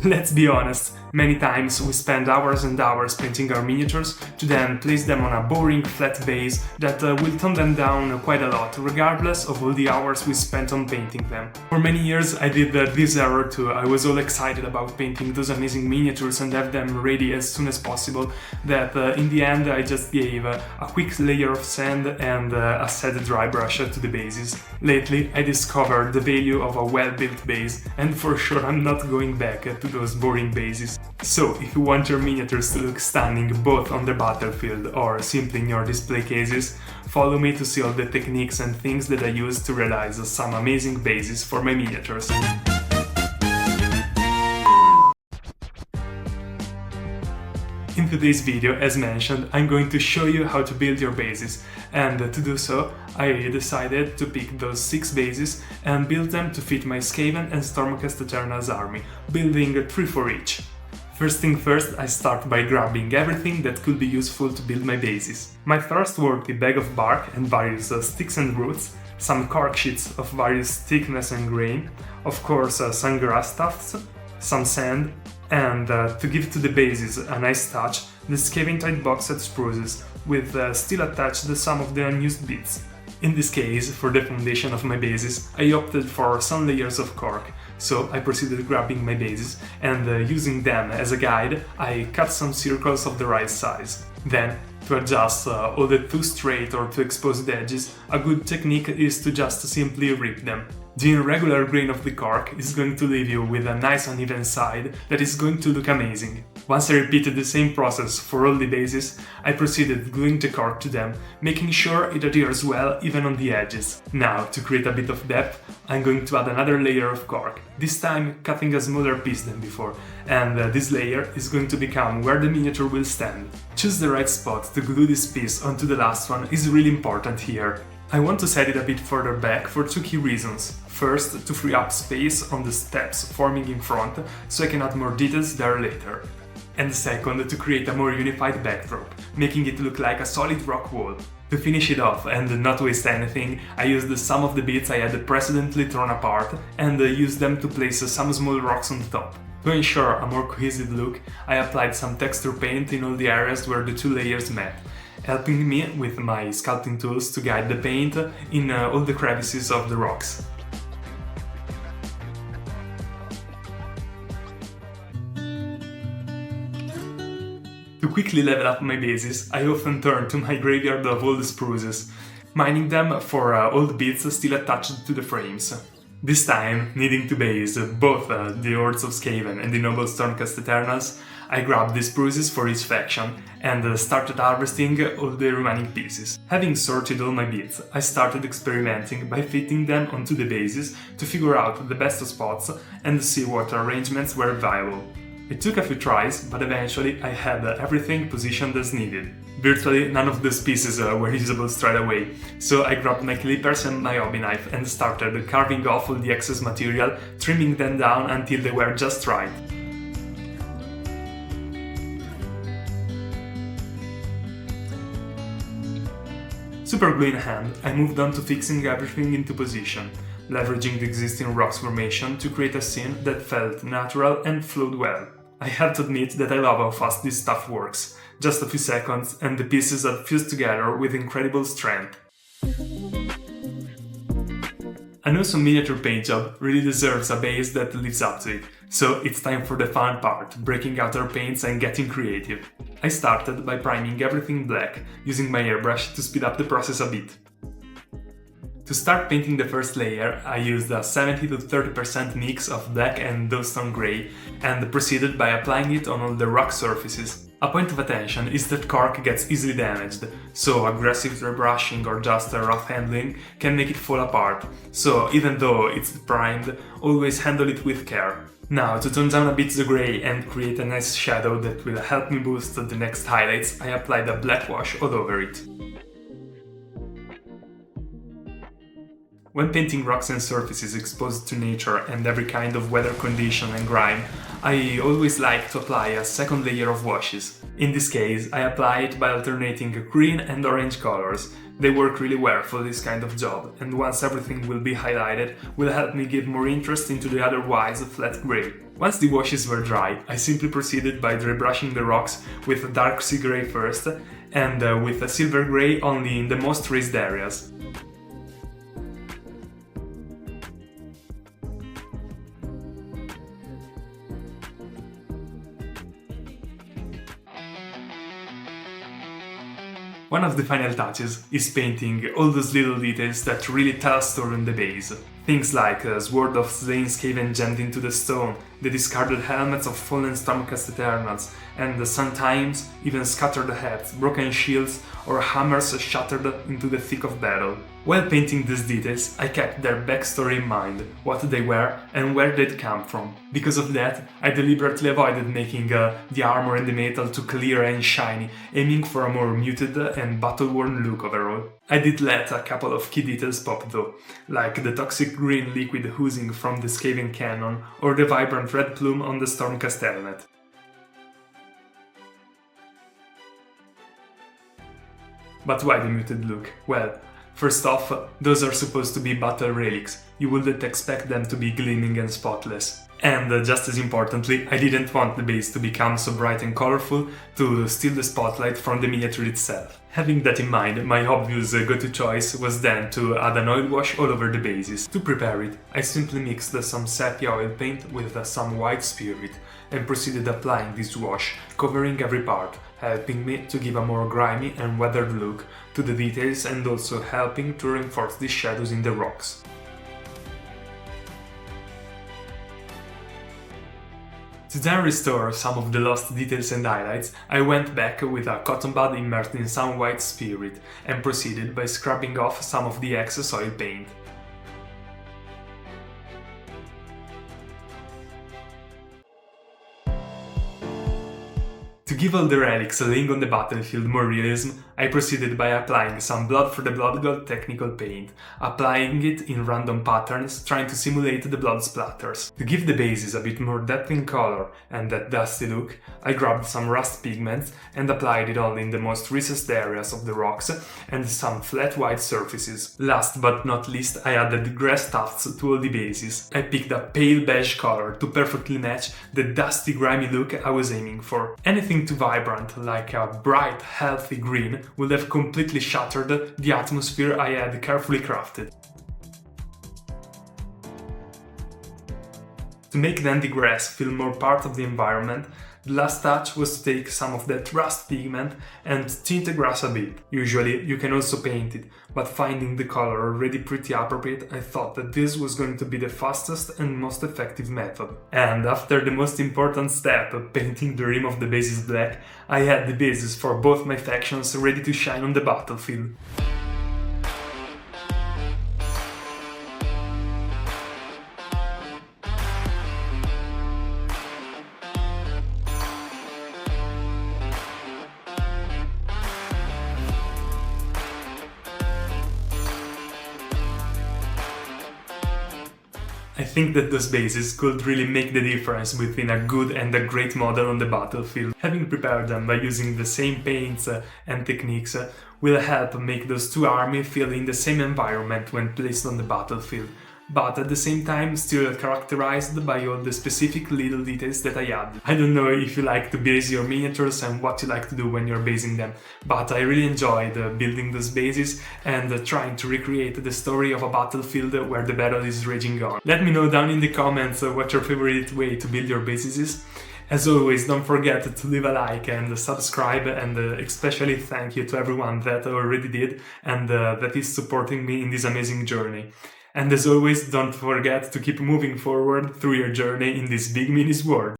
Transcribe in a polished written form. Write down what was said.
Let's be honest, many times we spend hours and hours painting our miniatures to then place them on a boring flat base that will tone them down quite a lot, regardless of all the hours we spent on painting them. For many years I did this error too. I was all excited about painting those amazing miniatures and have them ready as soon as possible that in the end I just gave a quick layer of sand and a set dry brush to the bases. Lately I discovered the value of a well-built base, and for sure I'm not going back to those boring bases. So, if you want your miniatures to look stunning both on the battlefield or simply in your display cases, follow me to see all the techniques and things that I use to realize some amazing bases for my miniatures. In today's video, as mentioned, I'm going to show you how to build your bases, and to do so, I decided to pick those 6 bases and build them to fit my Skaven and Stormcast Eternal's army, building 3 for each. First thing first, I start by grabbing everything that could be useful to build my bases. My trustworthy bag of bark and various sticks and roots, some cork sheets of various thickness and grain, of course some grass tufts, some sand, and to give to the bases a nice touch, the Skaven tight box set spruces, with still attached some of the unused bits. In this case, for the foundation of my bases, I opted for some layers of cork, so I proceeded grabbing my bases and using them as a guide, I cut some circles of the right size. Then, to adjust all the too straight or too exposed edges, a good technique is to just simply rip them. The irregular grain of the cork is going to leave you with a nice uneven side that is going to look amazing. Once I repeated the same process for all the bases, I proceeded gluing the cork to them, making sure it adheres well even on the edges. Now, to create a bit of depth, I'm going to add another layer of cork, this time cutting a smaller piece than before, and this layer is going to become where the miniature will stand. Choose the right spot to glue this piece onto the last one is really important here. I want to set it a bit further back for 2 key reasons. First, to free up space on the steps forming in front, so I can add more details there later. And second, to create a more unified backdrop, making it look like a solid rock wall. To finish it off and not waste anything, I used some of the bits I had precedently torn apart and used them to place some small rocks on the top. To ensure a more cohesive look, I applied some texture paint in all the areas where the 2 layers met, helping me with my sculpting tools to guide the paint in all the crevices of the rocks. To quickly level up my bases, I often turn to my graveyard of old spruces, mining them for old bits still attached to the frames. This time, needing to base both the Hordes of Skaven and the Noble Stormcast Eternals, I grabbed the spruces for each faction and started harvesting all the remaining pieces. Having sorted all my bits, I started experimenting by fitting them onto the bases to figure out the best spots and see what arrangements were viable. It took a few tries, but eventually I had everything positioned as needed. Virtually none of those pieces were usable straight away, so I grabbed my clippers and my hobby knife and started carving off all the excess material, trimming them down until they were just right. Super glue in hand, I moved on to fixing everything into position, leveraging the existing rocks formation to create a scene that felt natural and flowed well. I have to admit that I love how fast this stuff works. Just a few seconds and the pieces are fused together with incredible strength. An awesome miniature paint job really deserves a base that lives up to it, so it's time for the fun part, breaking out our paints and getting creative. I started by priming everything black, using my airbrush to speed up the process a bit. To start painting the first layer, I used a 70 to 30% mix of black and Duston grey and proceeded by applying it on all the rock surfaces. A point of attention is that cork gets easily damaged, so aggressive airbrushing or just rough handling can make it fall apart, so even though it's primed, always handle it with care. Now, to tone down a bit the grey and create a nice shadow that will help me boost the next highlights, I applied a black wash all over it. When painting rocks and surfaces exposed to nature and every kind of weather condition and grime, I always like to apply a second layer of washes. In this case, I apply it by alternating green and orange colors, They work really well for this kind of job, and once everything will be highlighted, will help me give more interest into the otherwise flat grey. Once the washes were dry, I simply proceeded by dry brushing the rocks with a dark sea grey first, and with a silver grey only in the most raised areas. One of the final touches is painting all those little details that really tell a story on the base. Things like sword of slain Skaven jammed into the stone, the discarded helmets of fallen Stormcast Eternals, and sometimes even scattered heads, broken shields, or hammers shattered into the thick of battle. While painting these details, I kept their backstory in mind, what they were and where they'd come from. Because of that, I deliberately avoided making the armor and the metal too clear and shiny, aiming for a more muted and battle-worn look overall. I did let a couple of key details pop though, like the toxic green liquid oozing from the Skaven cannon or the vibrant red plume on the Stormcast helmet. But why the muted look? Well, first off, those are supposed to be battle relics. You wouldn't expect them to be gleaming and spotless. And just as importantly, I didn't want the base to become so bright and colorful to steal the spotlight from the miniature itself. Having that in mind, my obvious go-to choice was then to add an oil wash all over the bases. To prepare it, I simply mixed some sepia oil paint with some white spirit and proceeded applying this wash, covering every part, helping me to give a more grimy and weathered look to the details and also helping to reinforce the shadows in the rocks. To then restore some of the lost details and highlights, I went back with a cotton bud immersed in some white spirit and proceeded by scrubbing off some of the excess oil paint. To give all the relics laying on the battlefield more realism, I proceeded by applying some Blood for the Blood God technical paint, applying it in random patterns, trying to simulate the blood splatters. To give the bases a bit more depth in color and that dusty look, I grabbed some rust pigments and applied it only in the most recessed areas of the rocks and some flat white surfaces. Last but not least, I added grass tufts to all the bases. I picked a pale beige color to perfectly match the dusty grimy look I was aiming for. Anything too vibrant, like a bright, healthy green, would have completely shattered the atmosphere I had carefully crafted. To make then the grass feel more part of the environment, the last touch was to take some of that rust pigment and tint the grass a bit. Usually you can also paint it, but finding the color already pretty appropriate, I thought that this was going to be the fastest and most effective method. And after the most important step, painting the rim of the bases black, I had the bases for both my factions ready to shine on the battlefield. I think that those bases could really make the difference between a good and a great model on the battlefield. Having prepared them by using the same paints and techniques will help make those two armies feel in the same environment when placed on the battlefield, but at the same time still characterized by all the specific little details that I add. I don't know if you like to base your miniatures and what you like to do when you're basing them, but I really enjoyed building those bases and trying to recreate the story of a battlefield where the battle is raging on. Let me know down in the comments what your favorite way to build your bases is. As always, don't forget to leave a like and subscribe, and especially thank you to everyone that already did and that is supporting me in this amazing journey. And as always, don't forget to keep moving forward through your journey in this big minis world.